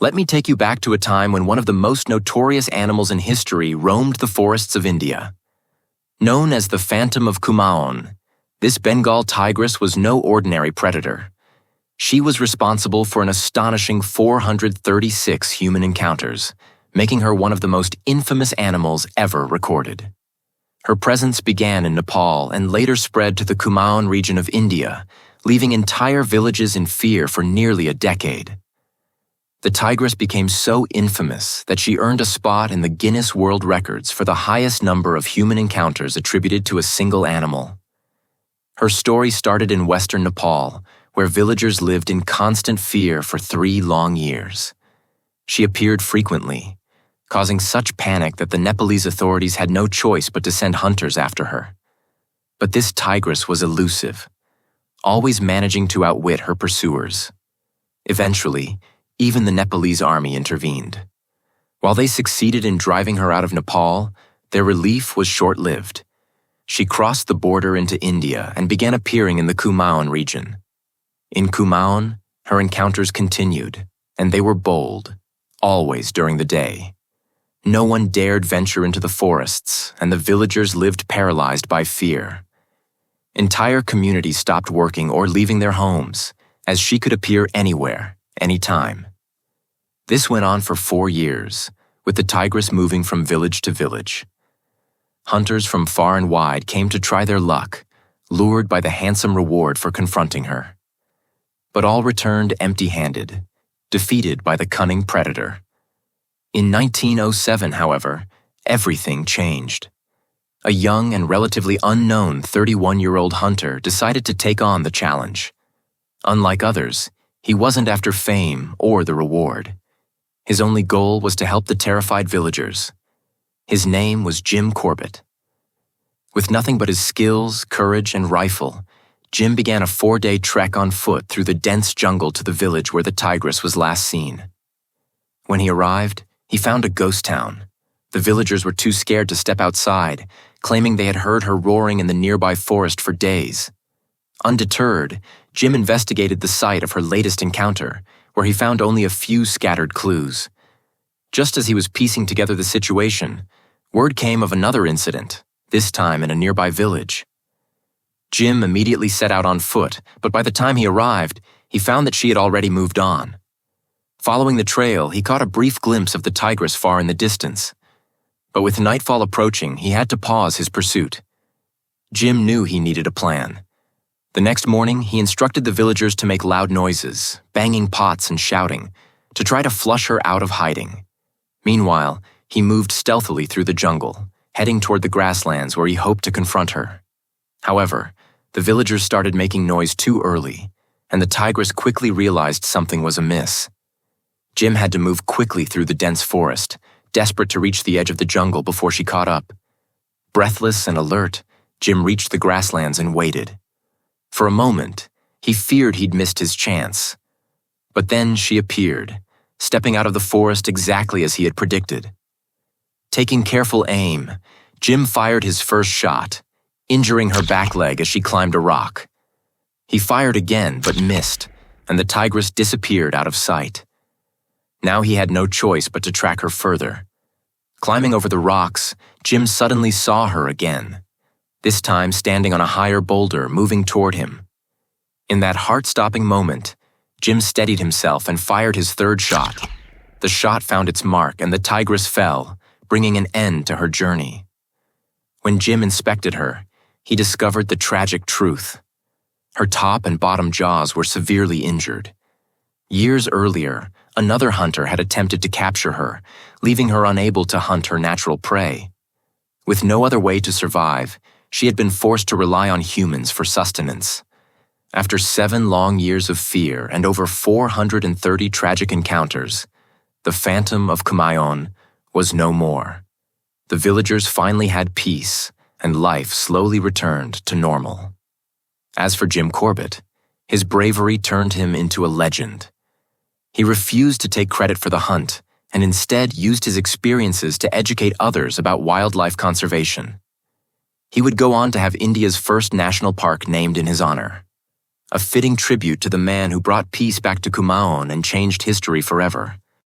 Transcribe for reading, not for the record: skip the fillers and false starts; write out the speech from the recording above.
Let me take you back to a time when one of the most notorious animals in history roamed the forests of India. Known as the Phantom of Kumaon, this Bengal tigress was no ordinary predator. She was responsible for an astonishing 436 human encounters, making her one of the most infamous animals ever recorded. Her presence began in Nepal and later spread to the Kumaon region of India, leaving entire villages in fear for nearly a decade. The tigress became so infamous that she earned a spot in the Guinness World Records for the highest number of human encounters attributed to a single animal. Her story started in western Nepal, where villagers lived in constant fear for 3 long years. She appeared frequently, causing such panic that the Nepalese authorities had no choice but to send hunters after her. But this tigress was elusive, always managing to outwit her pursuers. Eventually, even the Nepalese army intervened. While they succeeded in driving her out of Nepal, their relief was short-lived. She crossed the border into India and began appearing in the Kumaon region. In Kumaon, her encounters continued, and they were bold, always during the day. No one dared venture into the forests, and the villagers lived paralyzed by fear. Entire communities stopped working or leaving their homes, as she could appear anywhere, anytime. This went on for 4 years, with the tigress moving from village to village. Hunters from far and wide came to try their luck, lured by the handsome reward for confronting her. But all returned empty-handed, defeated by the cunning predator. In 1907, however, everything changed. A young and relatively unknown 31-year-old hunter decided to take on the challenge. Unlike others, he wasn't after fame or the reward. His only goal was to help the terrified villagers. His name was Jim Corbett. With nothing but his skills, courage, and rifle, Jim began a 4-day trek on foot through the dense jungle to the village where the tigress was last seen. When he arrived, he found a ghost town. The villagers were too scared to step outside, claiming they had heard her roaring in the nearby forest for days. Undeterred, Jim investigated the site of her latest encounter, where he found only a few scattered clues. Just as he was piecing together the situation, word came of another incident, this time in a nearby village. Jim immediately set out on foot, but by the time he arrived, he found that she had already moved on. Following the trail, he caught a brief glimpse of the tigress far in the distance. But with nightfall approaching, he had to pause his pursuit. Jim knew he needed a plan. The next morning, he instructed the villagers to make loud noises, banging pots and shouting, to try to flush her out of hiding. Meanwhile, he moved stealthily through the jungle, heading toward the grasslands where he hoped to confront her. However, the villagers started making noise too early, and the tigress quickly realized something was amiss. Jim had to move quickly through the dense forest, desperate to reach the edge of the jungle before she caught up. Breathless and alert, Jim reached the grasslands and waited. For a moment, he feared he'd missed his chance. But then she appeared, stepping out of the forest exactly as he had predicted. Taking careful aim, Jim fired his first shot, injuring her back leg as she climbed a rock. He fired again but missed, and the tigress disappeared out of sight. Now he had no choice but to track her further. Climbing over the rocks, Jim suddenly saw her again, this time standing on a higher boulder moving toward him. In that heart-stopping moment, Jim steadied himself and fired his third shot. The shot found its mark and the tigress fell, bringing an end to her journey. When Jim inspected her, he discovered the tragic truth. Her top and bottom jaws were severely injured. Years earlier, another hunter had attempted to capture her, leaving her unable to hunt her natural prey. With no other way to survive, she had been forced to rely on humans for sustenance. After 7 long years of fear and over 430 tragic encounters, the Phantom of Kumaon was no more. The villagers finally had peace, and life slowly returned to normal. As for Jim Corbett, his bravery turned him into a legend. He refused to take credit for the hunt, and instead used his experiences to educate others about wildlife conservation. He would go on to have India's first national park named in his honor, a fitting tribute to the man who brought peace back to Kumaon and changed history forever.